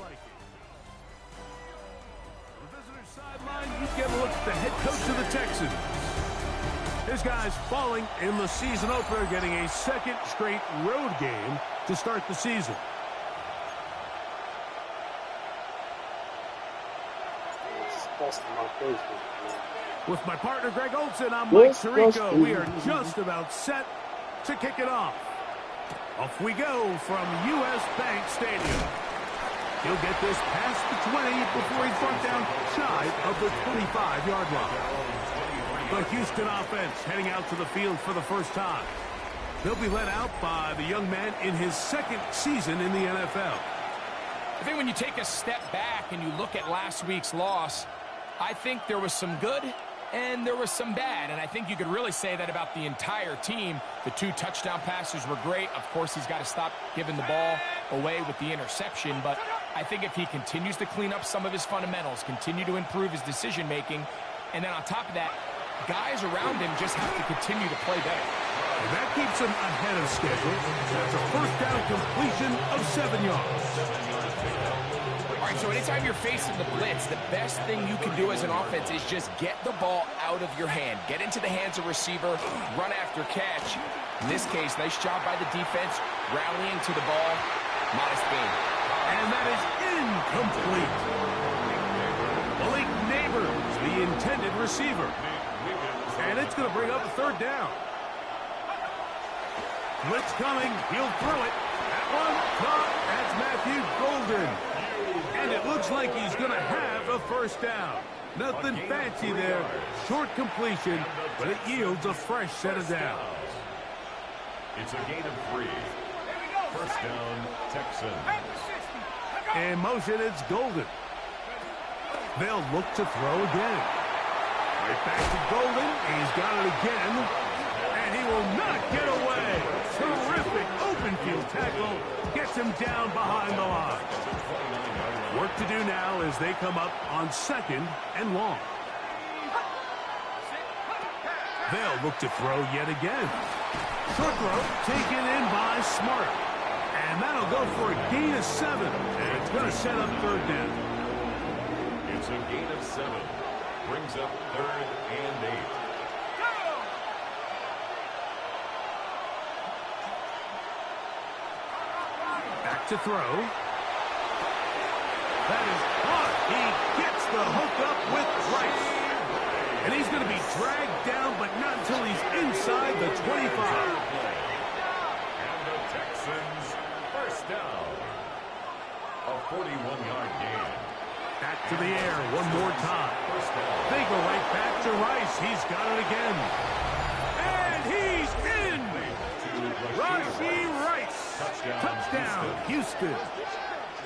Vikings. On the visitor sideline, you get a look at the head coach of the Texans. This guy's falling in the season opener, getting a second straight road game to start the season. With my partner, Greg Olson, I'm Mike Sirico. We are just about set to kick it off. Off we go from U.S. Bank Stadium. He'll get this past the 20 before he's brought down shy of the 25-yard line. The Houston offense heading out to the field for the first time. They'll be led out by the young man in his second season in the NFL. I think when you take a step back and you look at last week's loss, I think there was some good and there was some bad. And I think you could really say that about the entire team. The 2 touchdown passes were great. Of course, he's got to stop giving the ball away with the interception. But I think if he continues to clean up some of his fundamentals, continue to improve his decision-making, and then on top of that, guys around him just have to continue to play better. And that keeps him ahead of schedule. That's a first down completion of 7 yards. All right, so anytime you're facing the blitz, the best thing you can do as an offense is just get the ball out of your hand. Get into the hands of receiver, run after catch. In this case, nice job by the defense, rallying to the ball. Modest gain. And that is incomplete. Malik Neighbors, the intended receiver. And it's going to bring up a third down. Blitz coming. He'll throw it. That one caught. That's Matthew Golden. And it looks like he's going to have a first down. Nothing fancy there. Short completion, but it yields a fresh set of downs. It's a gain of 3. First down, Texans. In motion, it's Golden. They'll look to throw again. Right back to Golden. He's got it again. And he will not get away. Terrific open field tackle. Gets him down behind the line. Work to do now as they come up on 2nd and long. They'll look to throw yet again. Short throw taken in by Smart. And that'll go for a gain of 7. And it's going to set up third down. It's a gain of 7. Brings up 3rd and 8. Back to throw. That is caught. He gets the hook up with Rice. And he's going to be dragged down, but not until he's inside the 25. And the Texans first down. A 41-yard gain. Back to the air one more time. They go right back to Rice. He's got it again. And he's in. Rashee Rice. Touchdown, Houston.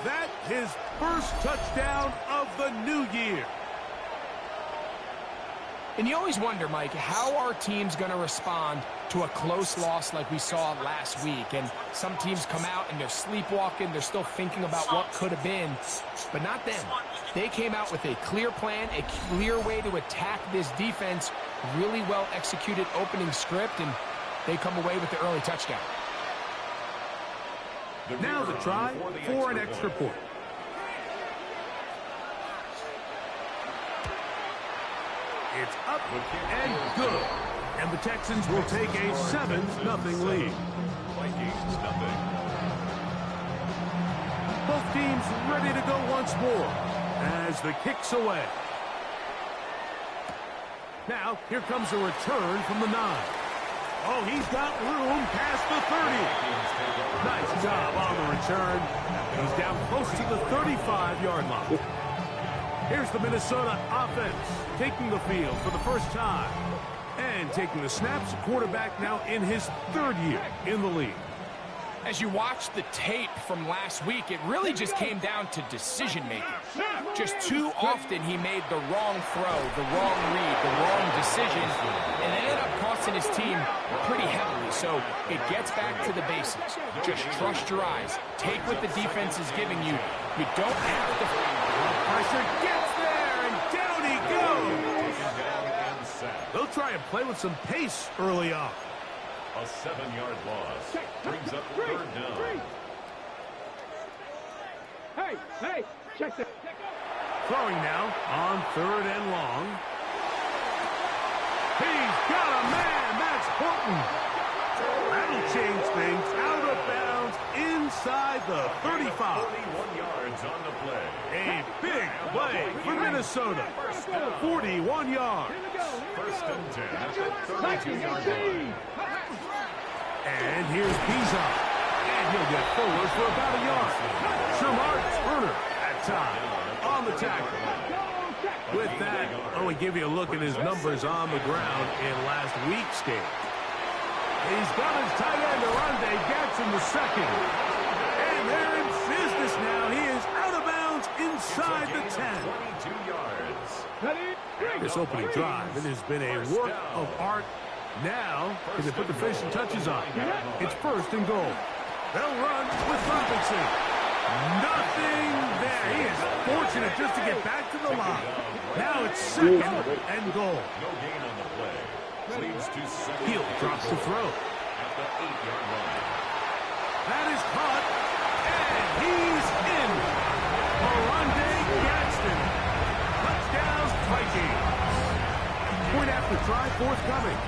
That his first touchdown of the new year. And you always wonder, Mike, how are teams going to respond to a close loss like we saw last week? And some teams come out and they're sleepwalking. They're still thinking about what could have been. But not them. They came out with a clear plan, a clear way to attack this defense. Really well executed opening script, and they come away with the early touchdown. Now the try for an extra point. It's up and good. And the Texans will take a 7-0 lead. Vikings nothing. Both teams ready to go once more as the kick's away. Now, here comes a return from the 9. Oh, he's got room past the 30. Nice job on the return. He's down close to the 35-yard line. Here's the Minnesota offense taking the field for the first time. And taking the snaps, quarterback now in his 3rd year in the league. As you watch the tape from last week, it really just came down to decision-making. Just too often he made the wrong throw, the wrong read, the wrong decision, and it ended up costing his team pretty heavily. So it gets back to the basics. Just trust your eyes. Take what the defense is giving you. You don't have to... Pressure gets there, and down he goes. They'll try and play with some pace early on. A 7-yard loss brings up 3rd down. Hey, check that. Throwing now on 3rd and long. He's got a man. That's Horton. That'll change things. Out of bounds inside the 35. 41 yards on the play. A big play for Minnesota. 41 yards. First and 10 at the 32-yard line. And here's Pizon. And he'll get forward for about a yard. Shamar Turner at time on the tackle. With that, I want to give you a look at his numbers on the ground in last week's game. He's got his tight end, Arande Gadsden the second. And they're in business now. He is out of bounds inside the 10. 22 yards. This opening drive, it has been a work of art. Now, can they put the finishing touches on? It's 1st and goal. They'll run with Robinson. Nothing there. He is fortunate just to get back to the line. Now it's 2nd and goal. No gain on the play. Leads to 7. Hill drops the throw. At the 8-yard line. That is caught, and he's in. Arande Gadsden. Touchdown, Vikings. Point after try forthcoming.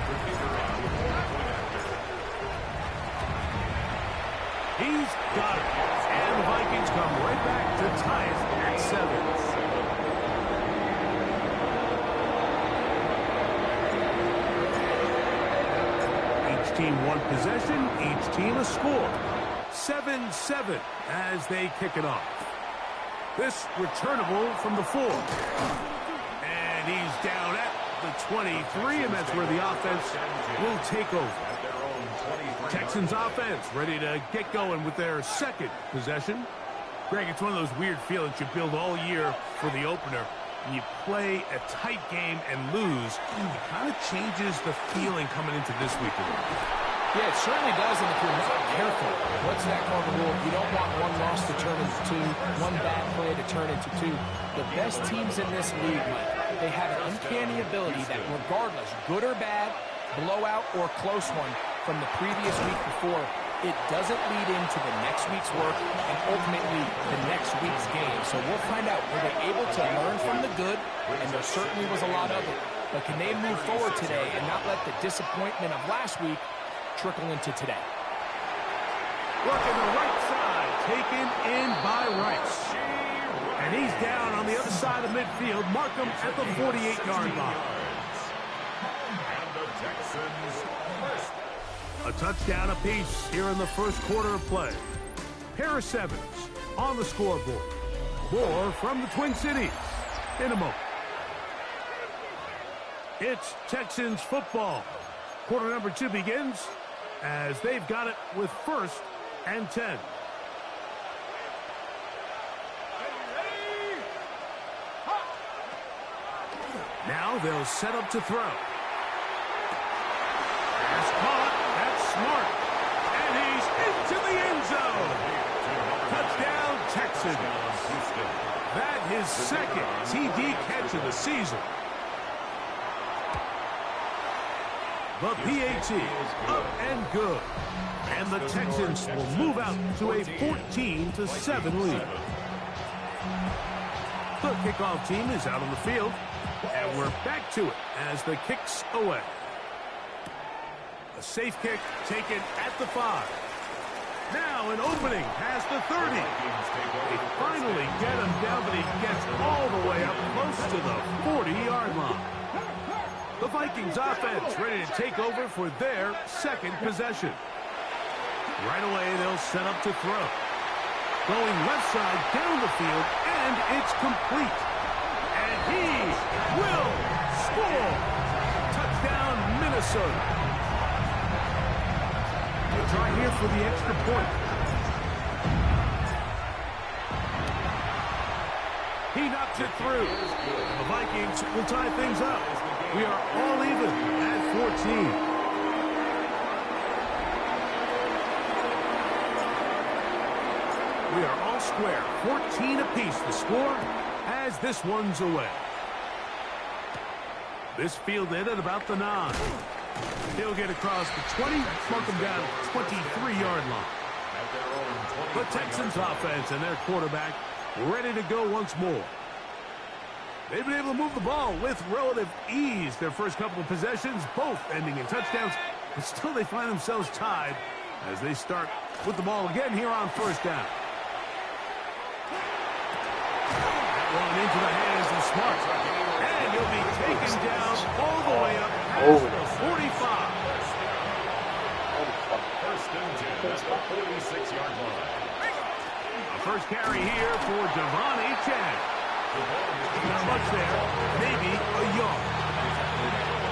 He's got it. And the Vikings come right back to tie it at 7. Each team one possession, each team a score. 7-7 as they kick it off. This returnable from the 4. And he's down at the 23, and that's where the offense will take over. Texans offense ready to get going with their 2nd possession. Greg, it's one of those weird feelings you build all year for the opener. And you play a tight game and lose, it kind of changes the feeling coming into this weekend. Yeah, it certainly does, and if you're not careful, what's that called the rule? You don't want one loss to turn into 2, one bad play to turn into 2. The best teams in this league, Mike, they have an uncanny ability that regardless, good or bad, blowout or close one from the previous week before, it doesn't lead into the next week's work and ultimately the next week's game. So we'll find out, were they able to learn from the good? And there certainly was a lot of it. But can they move forward today and not let the disappointment of last week trickle into today? Working the right side, taken in by Rice. And he's down on the other side of midfield. Markham at the 48-yard line. And the Texans first. A touchdown apiece here in the first quarter of play. Pair of 7s on the scoreboard. More from the Twin Cities in a moment. It's Texans football. Quarter number 2 begins as they've got it with 1st and 10. Now they'll set up to throw. Pass caught. That's smart. And he's into the end zone. Touchdown, Texans. That his 2nd TD catch of the season. The PAT up and good. And the Texans will move out to a 14-7 lead. The kickoff team is out on the field. And we're back to it as the kick's away. A safe kick taken at the 5. Now an opening past the 30. They finally get him down, but he gets all the way up close to the 40-yard line. The Vikings offense ready to take over for their 2nd possession. Right away, they'll set up to throw. Going left side down the field, and it's complete. And he will score. Touchdown, Minnesota. They try here for the extra point. He knocks it through. The Vikings will tie things up. We are all even at 14. We are all square. 14 apiece the score as this one's away. This fielded at about the 9. He'll get across the 20, mark him down at the 23-yard line. The Texans offense and their quarterback ready to go once more. They've been able to move the ball with relative ease. Their first couple of possessions, both ending in touchdowns, but still they find themselves tied as they start with the ball again here on first down. That one into the hands of Smart. And he'll be taken down all the way up past the 45. First and 10 at the 46-yard line. A first carry here for Devon Achane. Not much there, maybe a yard.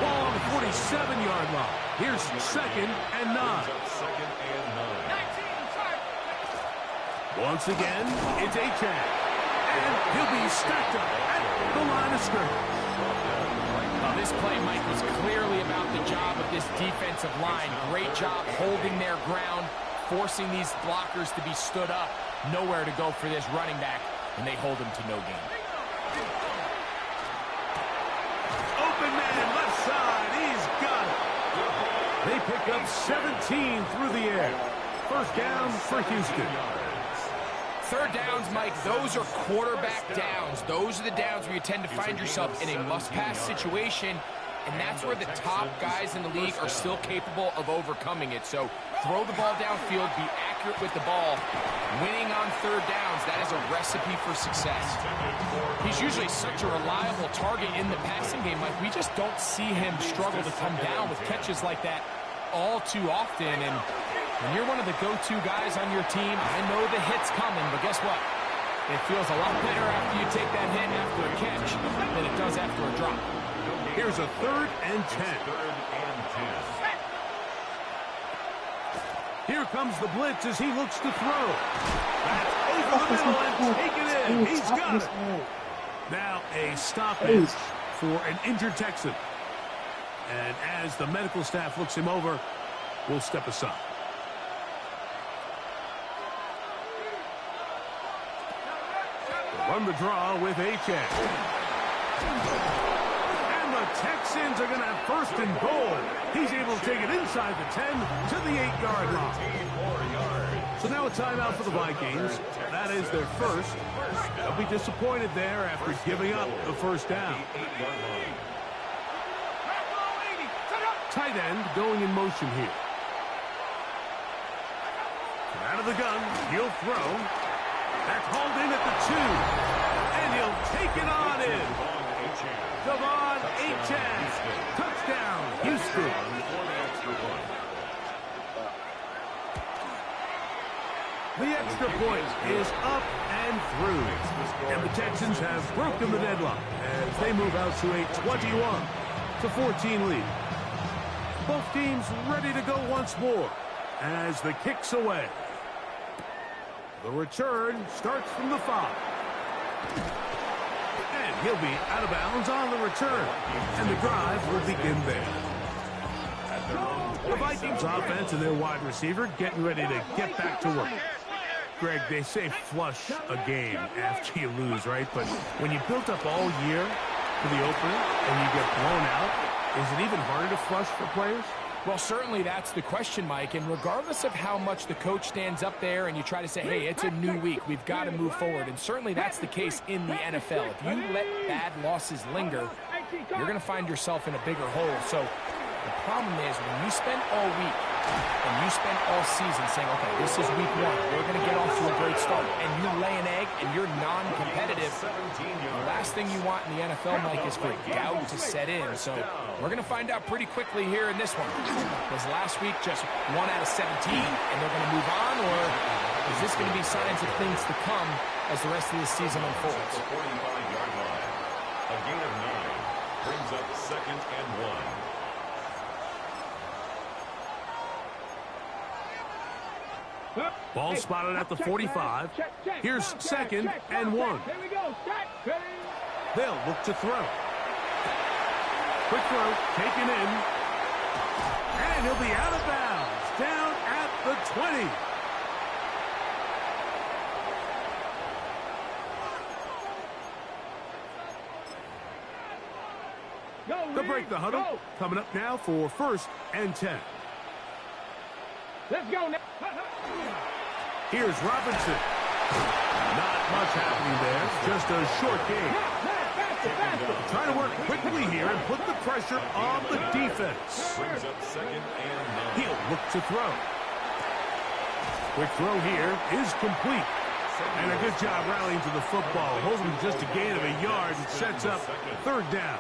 Ball on the 47-yard line. Here's second and 9. Second and 9. Once again, it's Achane. And he'll be stacked up at the line of scrimmage. Well, this play, Mike, was clearly about the job of this defensive line. Great job holding their ground, forcing these blockers to be stood up. Nowhere to go for this running back, and they hold him to no gain. Open man, left side, he's got it. They pick up 17 through the air. First down for Houston. Third downs, Mike, those are quarterback downs. Those are the downs where you tend to find yourself in a must-pass situation, and that's where the top guys in the league are still capable of overcoming it. So throw the ball downfield, be accurate with the ball. Winning on third downs, that is a recipe for success. He's usually such a reliable target in the passing game, Mike. We just don't see him struggle to come down with catches like that all too often. And when you're one of the go-to guys on your team, I know the hit's coming, but guess what? It feels a lot better after you take that hit after a catch than it does after a drop. Here's a third and 10. Third and 10. Here comes the blitz as he looks to throw. That's over the middle and take it in. He's got it. Now a stoppage for an injured Texan. And as the medical staff looks him over, we'll step aside. Run the draw with Achane. And the Texans are going to have first and goal. He's able to take it inside the 10 to the 8-yard line. So now a timeout for the Vikings. That is their first. They'll be disappointed there after giving up the first down. Tight end going in motion here. Out of the gun, he'll throw. That's hauled in at the 2. And he'll take it on in. Devon Achane. Touchdown, Houston. The extra point is up and through. And the Texans have broken the deadlock as they move out to a 21-14 lead. Both teams ready to go once more as the kick's away. The return starts from the 5. And he'll be out of bounds on the return. And the drive will begin there. The Vikings offense and their wide receiver getting ready to get back to work. Greg, they say flush a game after you lose, right? But when you built up all year for the opener and you get blown out, is it even harder to flush for players? Well, certainly that's the question, Mike. And regardless of how much the coach stands up there and you try to say, hey, it's a new week, we've got to move forward. And certainly that's the case in the NFL. If you let bad losses linger, you're going to find yourself in a bigger hole. So the problem is when you spend all week and you spend all season saying, okay, this is week 1, we're going to get off to a great start, and you lay an egg and you're non-competitive, the last thing you want in the NFL, Mike, is for doubt to set in. So we're going to find out pretty quickly here in this one. Was last week just 1 out of 17 and they're going to move on, or is this going to be signs of things to come as the rest of this season unfolds? The 45-yard line. A gain of 9 brings up second and 1. Ball spotted at the 45. Here's second and 1. They'll look to throw. Quick throw, taken in. And he'll be out of bounds, down at the 20. They'll break the huddle. Coming up now for first and 10. Let's go now. Here's Robinson. Not much happening there. Just a short game. Trying to work quickly here and put the pressure on the defense. Brings up 2nd and 9. He'll look to throw. Quick throw here is complete. And a good job rallying to the football. Holds him just a gain of a yard and sets up 3rd down.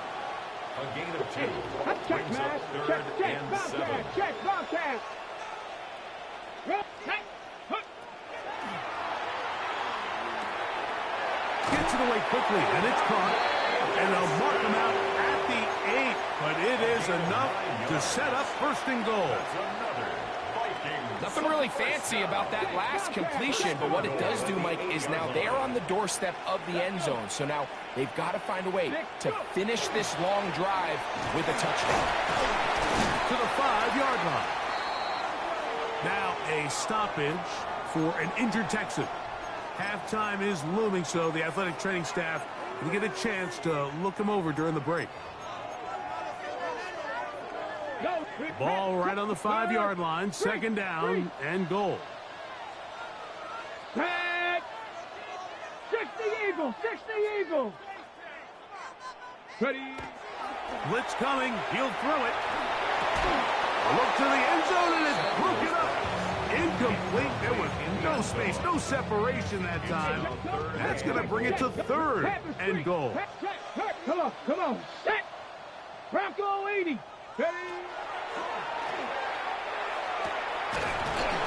A gain of 2. Check, Brings man. up 3rd Check, and 7. Bobcat. Check, Bobcat. Gets it away quickly, and it's caught. And they'll mark him out at the 8. But it is enough to set up 1st and goal. Nothing really fancy about that last completion, but what it does do, Mike, is now they're on the doorstep of the end zone. So now they've got to find a way to finish this long drive with a touchdown. To the 5-yard line. Now a stoppage for an injured Texan. Halftime is looming, so the athletic training staff will get a chance to look him over during the break. Ball right on the 5-yard line, 2nd down and goal. 60 Eagles, 60 Eagles. Ready. Blitz coming, he'll throw it. A look to the end zone and it's broken up. Incomplete, there was no space, no separation that time. That's going to bring it to 3rd and goal. Come on, set. Bronco 80. Ready.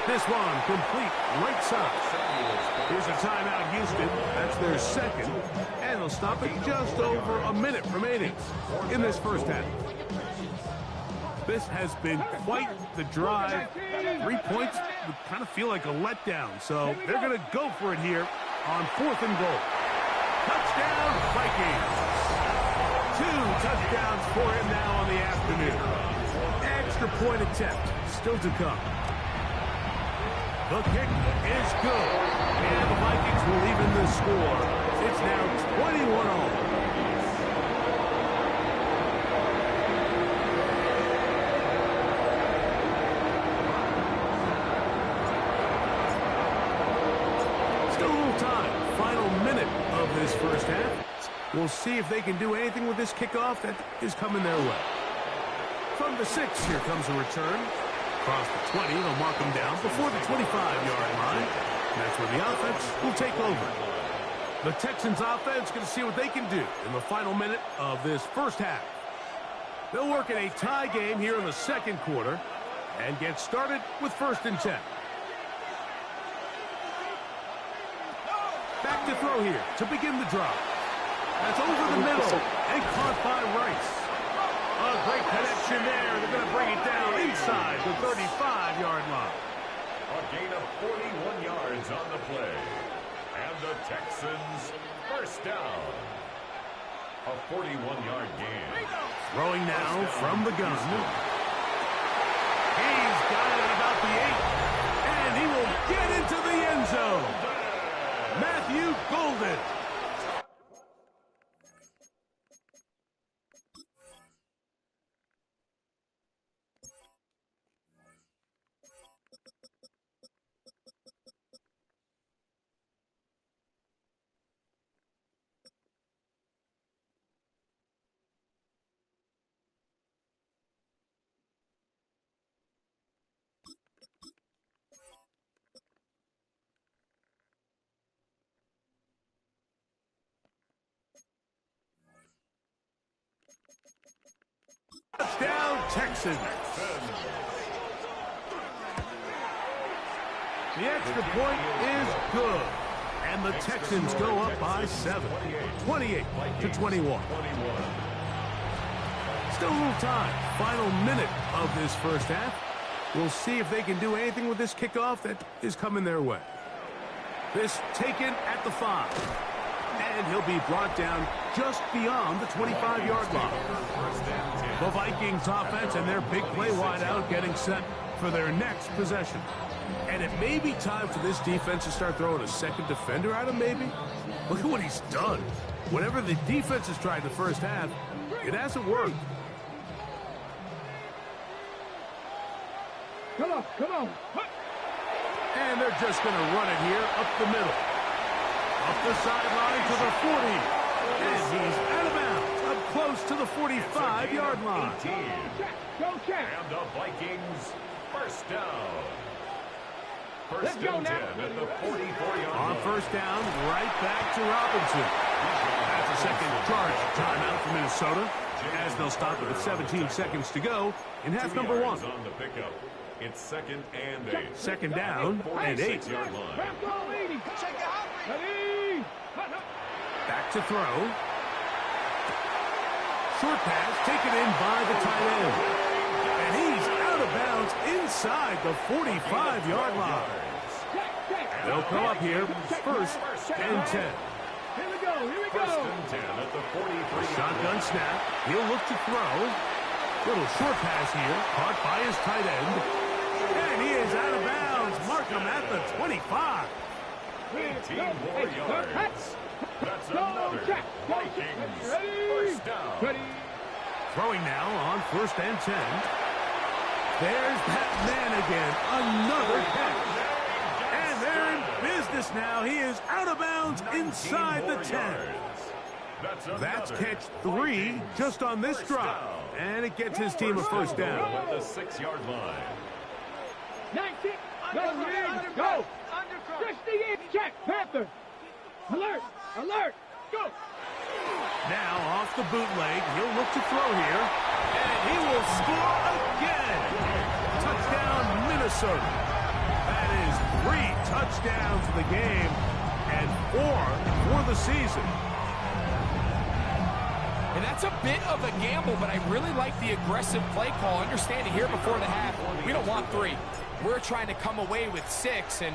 This one complete right side. Here's a timeout, Houston. That's their 2nd. And they'll stop it just over a minute remaining in this 1st half. This has been quite the drive. 3 points would kind of feel like a letdown. So they're going to go for it here on 4th and goal. Touchdown, Vikings. 2 touchdowns for him now on the afternoon. Extra point attempt still to come. The kick is good. And the Vikings will even the score. It's now 21-all. Still a little time. Final minute of this 1st half. We'll see if they can do anything with this kickoff that is coming their way. From the 6, here comes a return. Across the 20, they'll mark them down before the 25-yard line. And that's where the offense will take over. The Texans offense going to see what they can do in the final minute of this 1st half. They'll work in a tie game here in the 2nd quarter and get started with 1st and 10. Back to throw here to begin the drive. That's over the middle and caught by Rice. A great connection there. They're going to bring it down inside the 35-yard line. A gain of 41 yards on the play. And the Texans 1st down. A 41-yard gain. Throwing now from the gun. He's got it at about the 8. And he will get into the end zone. Matthew Golden. Touchdown, Texans. The extra point is good. And the Texans go up by 7. 28-21. Still a little time. Final minute of this 1st half. We'll see if they can do anything with this kickoff that is coming their way. This taken at the 5. And he'll be brought down just beyond the 25-yard line. The Vikings offense and their big play wideout getting set for their next possession. And it may be time for this defense to start throwing a 2nd defender at him, maybe. Look at what he's done. Whatever the defense has tried the 1st half, it hasn't worked. Come on. And they're just going to run it here up the middle. Off the sideline to the 40. And he's out of bounds, up close to the 45-yard line. 18. Go check. And the Vikings first down. Let's First go and 10 now. at the 44-yard On line. first down, right back to Robinson. That's a second charge timeout for Minnesota, as they'll stop it with 17 seconds to go in half 2 number yards 1. on the pickup. It's second and 8. Second down and 8. 46-yard line. Bronco 80. Ready. Back to throw. Short pass taken in by the tight end. And he's out of bounds inside the 45-yard line. They'll come up here, first and 10. Here we go. Here we First go. and 10 at the 43. Shotgun snap. He'll look to throw. Little short pass here, caught by his tight end. And he is out of bounds. Mark him at the 25. 18 more yards. That's another Vikings first down. Ready. Throwing now on first and 10. There's that man again. Another catch. And they're in business now. He is out of bounds inside the 10. That's catch 3 just on this drive. And it gets his team a first down. At the 6-yard line. 19. Go. 68. Check. Panther. Alert. Alert. Go. Now off the bootleg. He'll look to throw here. And he will score again. Touchdown, Minnesota. That is 3 touchdowns in the game and 4 for the season. And that's a bit of a gamble, but I really like the aggressive play call. Understanding here before the half, we don't want 3. We're trying to come away with 6, and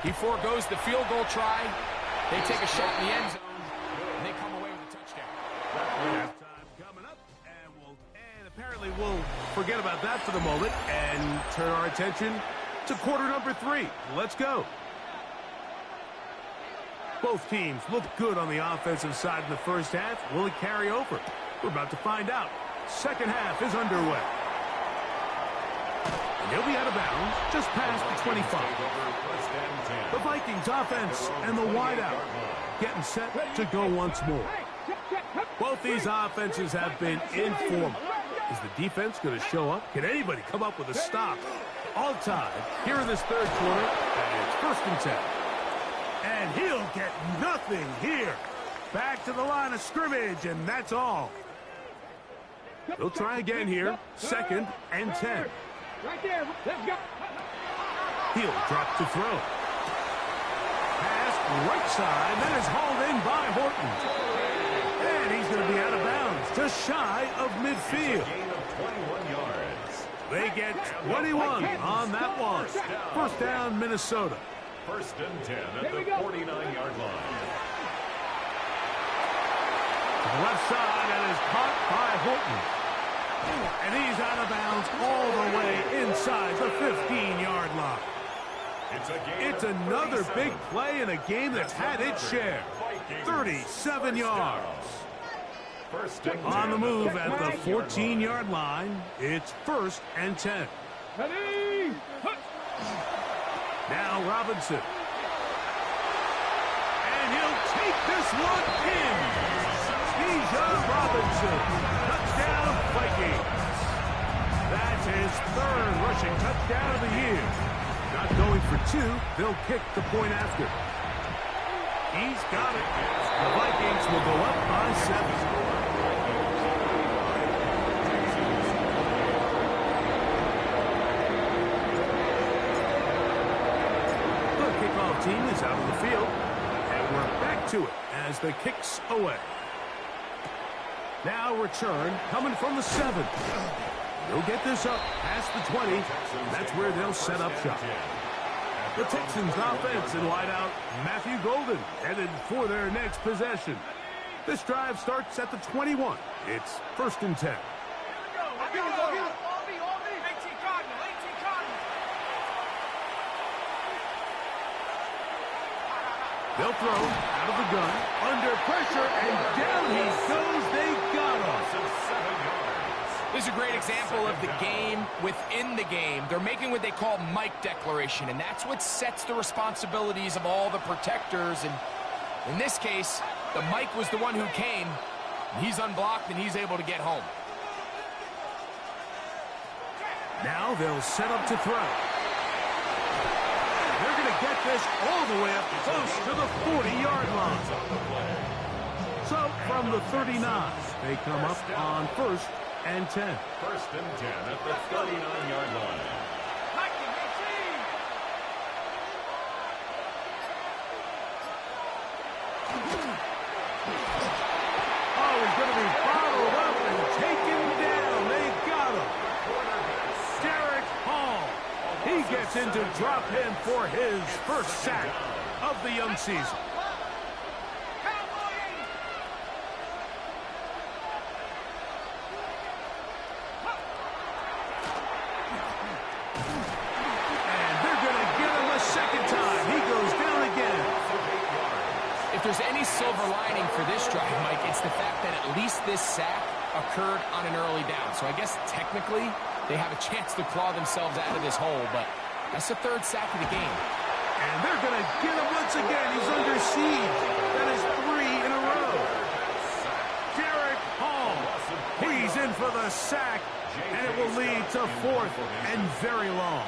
he forgoes the field goal try. They take a shot in the end zone, and they come away with a touchdown. Halftime coming up, and apparently we'll forget about that for the moment and turn our attention to quarter number 3. Let's go. Both teams looked good on the offensive side in the first half. Will it carry over? We're about to find out. Second half is underway. And he'll be out of bounds just past the 25. The Vikings offense and the wideout getting set to go once more. Both these offenses have been informal. Is the defense going to show up? Can anybody come up with a stop? All tied here in this third quarter, and it's first and 10. And he'll get nothing here. Back to the line of scrimmage, and that's all. They'll try again here. Second and 10. Right there. Let's go. He'll drop to throw. Pass right side. That is hauled in by Horton. And he's going to be out of bounds, just shy of midfield. Gain of 21 yards. They get 21 on that one. First down, Minnesota. First and 10 at the 49-yard line. To the left side, and is caught by Horton. And he's out of bounds all the way inside the 15-yard line. It's another big play in a game that's had its share. 37 yards. First and 10 On the move at the 14-yard line, it's first and 10. Ready. Now Robinson. And he'll take this one in. Bijan Robinson. Touchdown, Vikings. That's his 3rd rushing touchdown of the year. Not going for 2. They'll kick the point after. He's got it. The Vikings will go up by 7. Team is out of the field, and we're back to it as the kick's away. Now return coming from the 7. They'll get this up past the 20. That's where they'll set up shop. The Texans offense and wideout Matthew Golden headed for their next possession. This drive starts at the 21. It's first and 10. They'll throw out of the gun, under pressure, and down he goes. They got him. This is a great example of the game within the game. They're making what they call Mike declaration, and that's what sets the responsibilities of all the protectors. And In this case, the Mike was the one who came. He's unblocked, and he's able to get home. Now they'll set up to throw. They're going to get this all the way up close to the 40-yard line. So from the 39, they come up on 1st and 10. 1st and 10 at the 39-yard line. Oh, he's going to be bottled up and taken down. They got him. Derek Hall. He gets into drop him for his first sack of the young season. And they're going to get him a second time. He goes down again. If there's any silver lining for this drive, Mike, it's the fact that at least this sack occurred on an early down. So I guess technically they have a chance to claw themselves out of this hole, but that's the 3rd sack of the game. And they're going to get him once again. He's under siege. That is 3 in a row. Derek Hall. He's in for the sack, and it will lead to 4th and very long.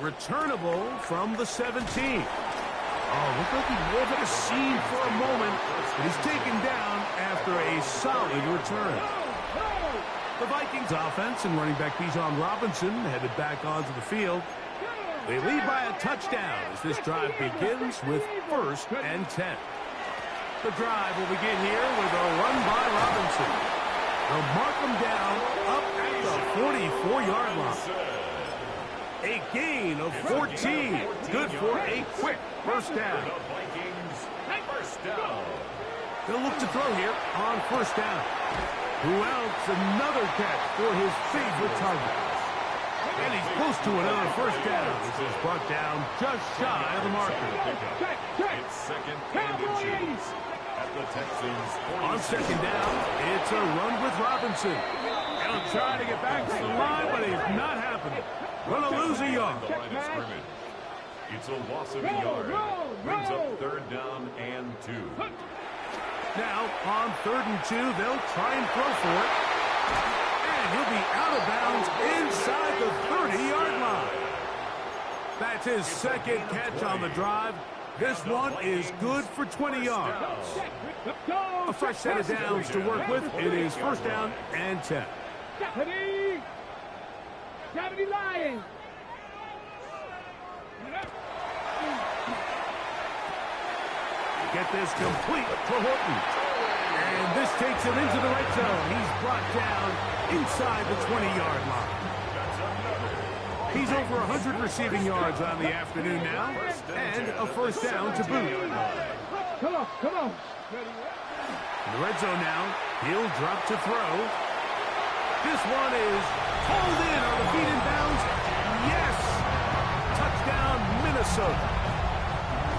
Returnable from the 17. Oh, looked like he was at a seam for a moment, but he's taken down after a solid return. The Vikings offense and running back Bijan Robinson headed back onto the field. They lead by a touchdown as this drive begins with 1st and 10. The drive will begin here with a run by Robinson. They'll mark him down up at the 44-yard line. A gain of 14. Good for a quick first down. They'll look to throw here on 1st down. Who else? Another catch for his favorite target. And he's close to another first down. This is brought down just shy of the marker. It's 2nd and inches at the Texans. On 2nd down, it's a run with Robinson. They'll try to get back to the line, but it's not happening. Gonna lose a yard. It's a loss of a yard. Brings up 3rd down and 2. Now, on 3rd and 2, they'll try and throw for it. And he'll be out of bounds inside the 30-yard line. That's his 2nd catch on the drive. This one is good for 20 yards. A fresh set of downs to work with. It is 1st down and 10. Gravity Lions. Get this complete to Horton. And this takes him into the red zone. He's brought down inside the 20-yard line. He's over 100 receiving yards on the afternoon now. And a first down to boot. Come on, come on. In the red zone now, he'll drop to throw. This one is pulled in on the feet in bounds. Yes! Touchdown, Minnesota.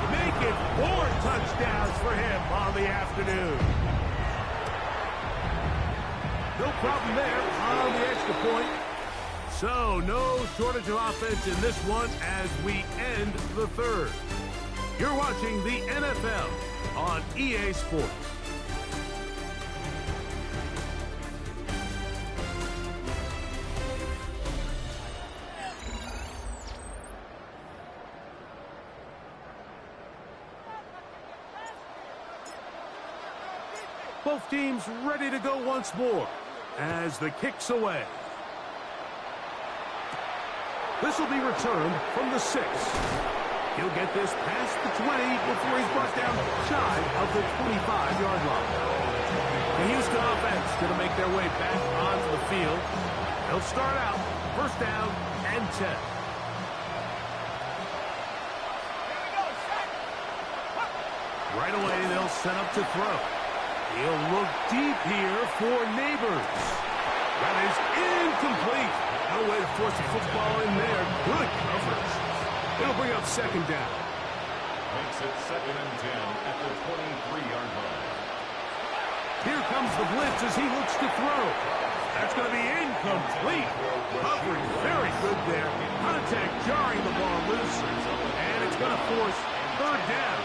Make it 4 touchdowns for him on the afternoon. No problem there on the extra point. So no shortage of offense in this one as we end the 3rd. You're watching the NFL on EA Sports. Both teams ready to go once more as the kick's away. This will be returned from the 6. He'll get this past the 20 before he's brought down shy of the 25-yard line. The Houston offense going to make their way back onto the field. They'll start out 1st down and 10. Right away, they'll set up to throw. He'll look deep here for Neighbors. That is incomplete. No way to force the football in there. Good coverage. It'll bring up 2nd down. Makes it 2nd and 10 at the 23-yard line. Here comes the blitz as he looks to throw. That's going to be incomplete. Coverage very good there. Contact jarring the ball loose. And it's going to force third down.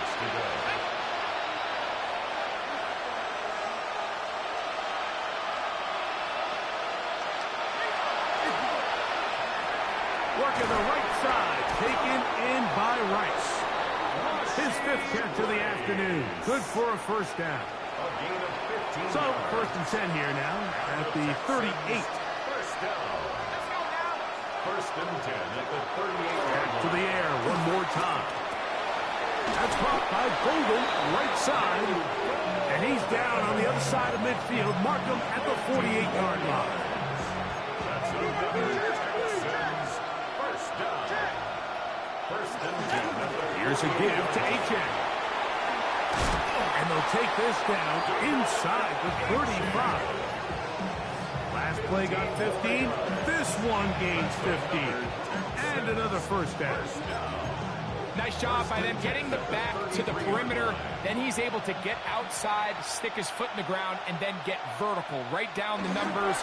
Working the right side. Taken in by Rice. His fifth catch of the afternoon. Good for a first down. So, first and 10 here now at the 38. First down. First and 10 at the 38. Back to the air one more time. That's caught by Golden, right side. And he's down on the other side of midfield. Mark him at the 48-yard line. That's another Texans first down. First and 10. Here's a give to H.N. And they'll take this down inside the 35. Last play got 15. This one gains 15. And another first down. Nice job by them getting the back to the perimeter. Then he's able to get outside, stick his foot in the ground, and then get vertical. Right down the numbers.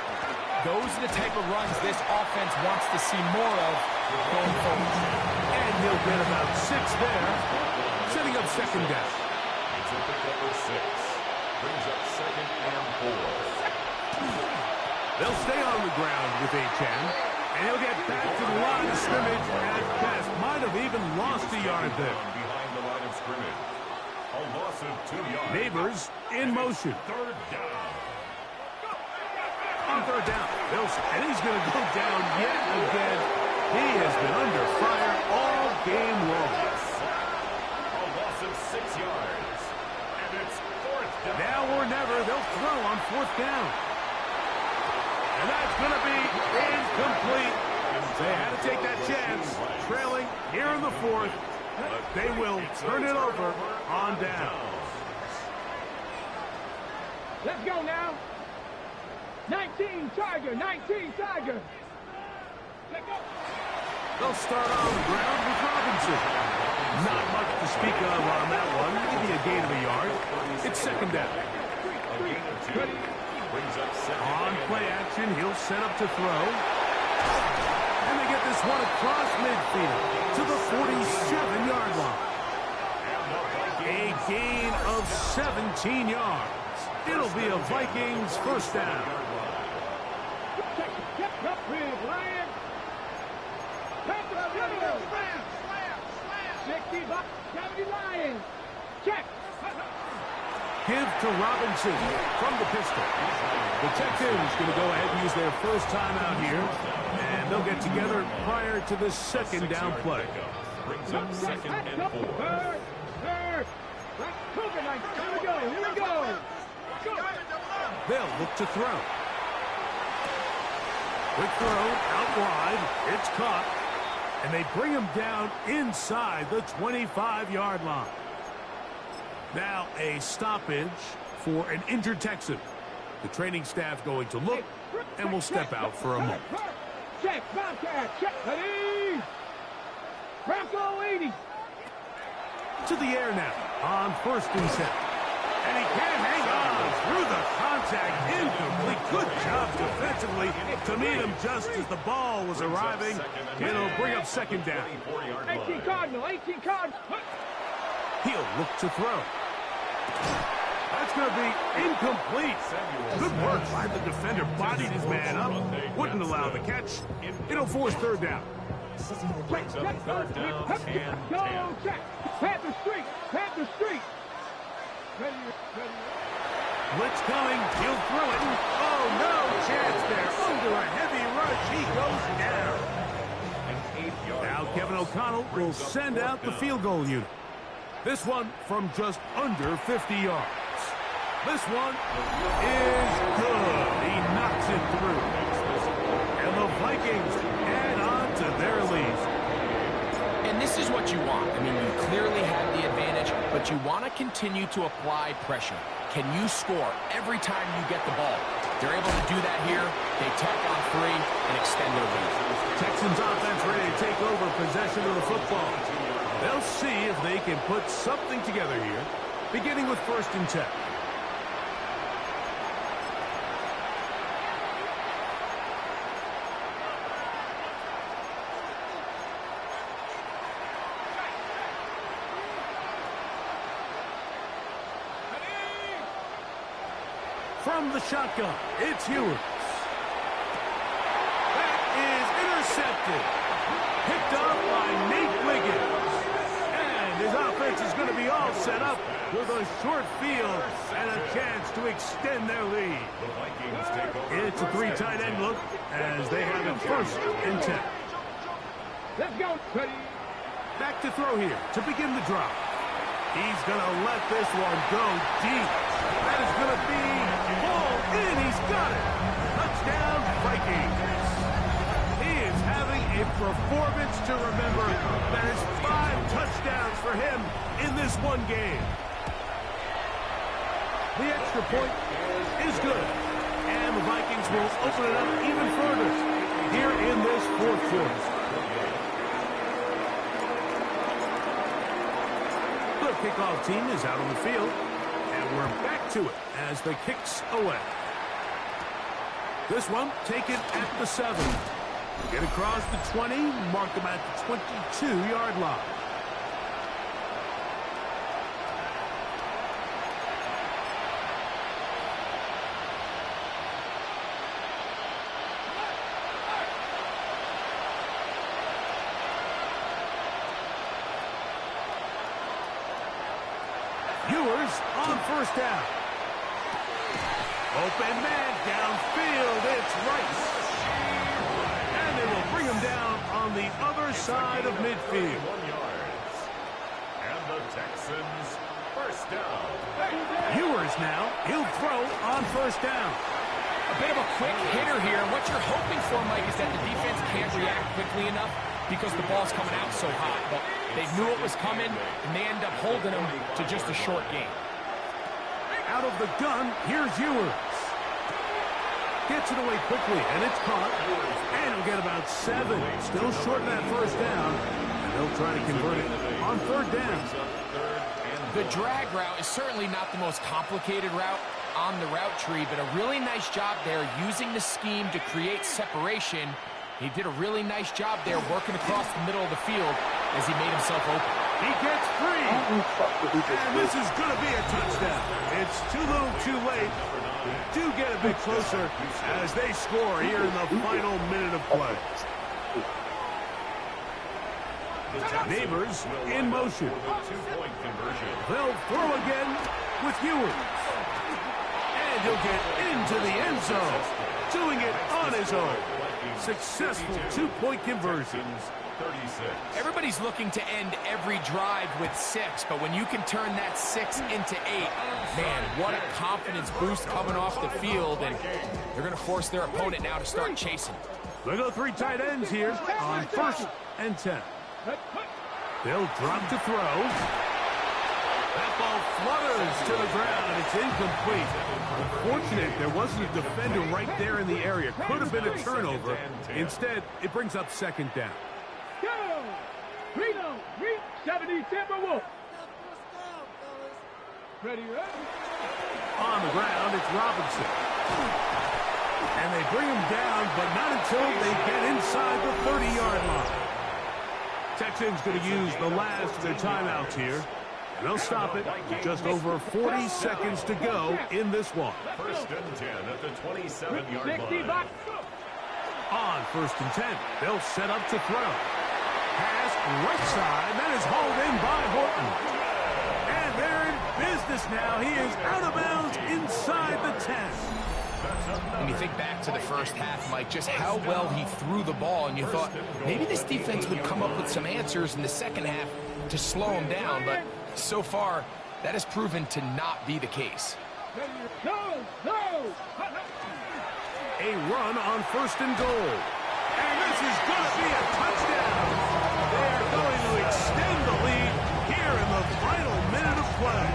Those are the type of runs this offense wants to see more of going forward. And he'll get about 6 there. Setting up second down. It's a pickup of 6. Brings up second and 4. They'll stay on the ground with H.N. And he'll get back to the line of scrimmage at best. Might have even lost a yard there. Behind the line of scrimmage. A loss of 2 yards. Neighbors in motion. Third down. On third down. And he's going to go down yet again. He has been under fire all game long. A loss of 6 yards. And it's fourth down. Now or never, they'll throw on fourth down. And that's going to be incomplete. They had to take that chance, trailing here in the fourth. But they will turn it over on down. Let's go now. 19 Tiger, 19 Tiger. Let's go. They'll start on the ground with Robinson. Not much to speak of on that one. Maybe a gain of a yard. It's second down. On play action, he'll set up to throw. And they get this one across midfield to the 47-yard line. A gain of 17 yards. It'll be a Vikings first down. Check. Give to Robinson from the pistol. The Texans going to go ahead and use their first time out here. And they'll get together prior to the second down play. Brings up second and 4. Here we go. Here we go. They'll look to throw. Quick throw out wide. It's caught. And they bring him down inside the 25-yard line. Now a stoppage for an injured Texan. The training staff going to look and will step out for a moment. Check, Bobcat, check, ready. Bronco 80. To the air now on first and 10. And he can't hang on through the contact. Incomplete. Good job defensively to meet him just as the ball was arriving. It'll bring up second down. 18 Cardinal, 18 Cardinal. He'll look to throw. That's going to be incomplete. Good work by the defender. Bodied his man up. Wouldn't allow the catch. It'll force third down. Brings up third down and 10. Check. Panther Street. Panther Street. Ready. Blitz coming. He'll throw it. Oh, no chance there. Under a heavy rush. He goes down. Now Kevin O'Connell will send out the field goal unit. This one from just under 50 yards. This one is good. He knocks it through. And the Vikings add on to their lead. And this is what you want. I mean, you clearly have the advantage, but you want to continue to apply pressure. Can you score every time you get the ball? They're able to do that here. They tack on 3 and extend their lead. Texans offense ready to take over possession of the football. They'll see if they can put something together here, beginning with first and 10. from the shotgun. It's Ewers. That is intercepted. Picked off by Nate Wiggins. And his offense is going to be all set up with a short field and a chance to extend their lead. It's a 3 tight end look as they have it 1st and 10. Let's go, Cuddy. Back to throw here to begin the drive. He's going to let this one go deep. That is going to be ball in. He's got it. Touchdown, Vikings. He is having a performance to remember. That is 5 touchdowns for him in this one game. The extra point is good. And the Vikings will open it up even further here in this 4th quarter. The kickoff team is out on the field, and we're back to it as the kick's away. This one taken at the 7. Get across the 20, mark them at the 22-yard line. Ewers on 1st down. Open man downfield. It's Rice. And they will bring him down on the other side of midfield. And the Texans 1st down. Ewers now. He'll throw on 1st down. A bit of a quick hitter here. What you're hoping for, Mike, is that the defense can't react quickly enough because the ball's coming out so hot. But they knew it was coming, and they end up holding them to just a short game. Out of the gun, here's Ewers. Gets it away quickly, and it's caught. And he'll get about 7. Still short of that 1st down. And they'll try to convert it on 3rd down. The drag route is certainly not the most complicated route on the route tree, but a really nice job there using the scheme to create separation. He did a really nice job there working across the middle of the field as he made himself open. He gets 3. And this is going to be a touchdown. It's too little too late. They do get a bit closer as they score here in the final minute of play. Neighbors in motion. They'll throw again with Ewers. And he'll get into the end zone, doing it on his own. Successful 2-point conversions. 36. Everybody's looking to end every drive with 6, but when you can turn that 6 into 8, man, what a confidence boost coming off the field, and they're going to force their opponent now to start chasing. They go 3 tight ends here on 1st and 10. They'll drop to throw. That ball flutters to the ground. It's incomplete. Unfortunate, there wasn't a defender right there in the area. Could have been a turnover. Instead, it brings up 2nd down. Go! Reno, reach 70 Timberwolves. Ready, ready? On the ground, it's Robinson. And they bring him down, but not until they get inside the 30-yard line. Texans going to use the last of their timeouts here. And they'll stop it. Just over 40 seconds to go in this one. 1st and 10 at the 27-yard line. On 1st and 10, they'll set up to throw. Pass right side. That is hauled in by Horton. And they're in business now. He is out of bounds inside the 10. When you think back to the first half, Mike, just how well he threw the ball, and you thought maybe this defense would come up with some answers in the second half to slow him down, but so far, that has proven to not be the case. A run on 1st and goal. And this is going to be a touchdown. They are going to extend the lead here in the final minute of play.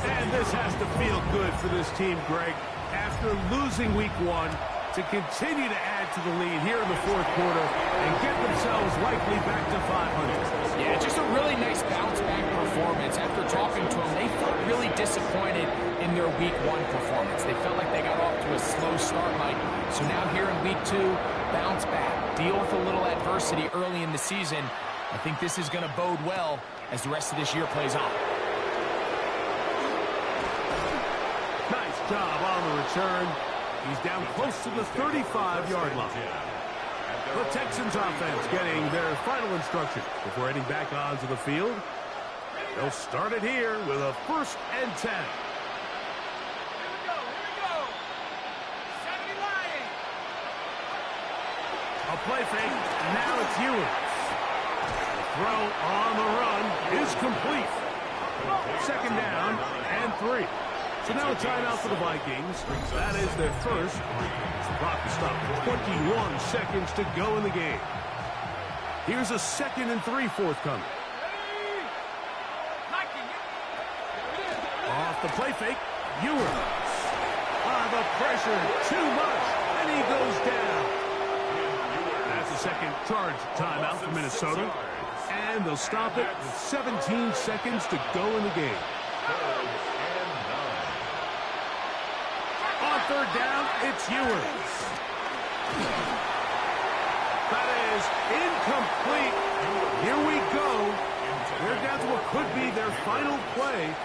And this has to feel good for this team, Greg. After losing week 1, to continue to add to the lead here in the 4th quarter and get themselves likely back to 500. Yeah, just a really nice bounce-back performance. After talking to them, they felt really disappointed in their week 1 performance. They felt like they got off to a slow start, Mike. So now here in week 2, bounce back, deal with a little adversity early in the season. I think this is going to bode well as the rest of this year plays on. job on the return. He's down close to the 35-yard line. The Texans offense getting their final instruction before heading back onto the field. They'll start it here with a 1st and 10. A play fake, and now it's Ewers. The throw on the run is complete. 2nd down and 3. So now a timeout for the Vikings. That is their first. Clock to stop. 21 seconds to go in the game. Here's a 2nd and 3 forthcoming. Off the play fake, Ewers. The pressure, too much, and he goes down. That's a second charge timeout for Minnesota. And they'll stop it with 17 seconds to go in the game. On 3rd down, it's Ewers. That is incomplete. Here we go. They're down to what could be their final play.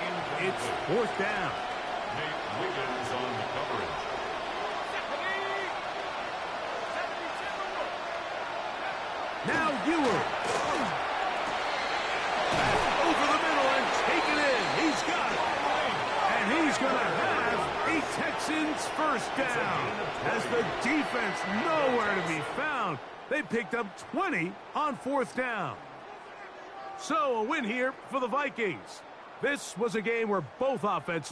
It's 4th down. Nate Wiggins on the coverage. Now Ewers. Over the middle and take it in. He's got it. And he's going to have a Texans 1st down. As the defense nowhere to be found. They picked up 20 on 4th down. So a win here for the Vikings. This was a game where both offenses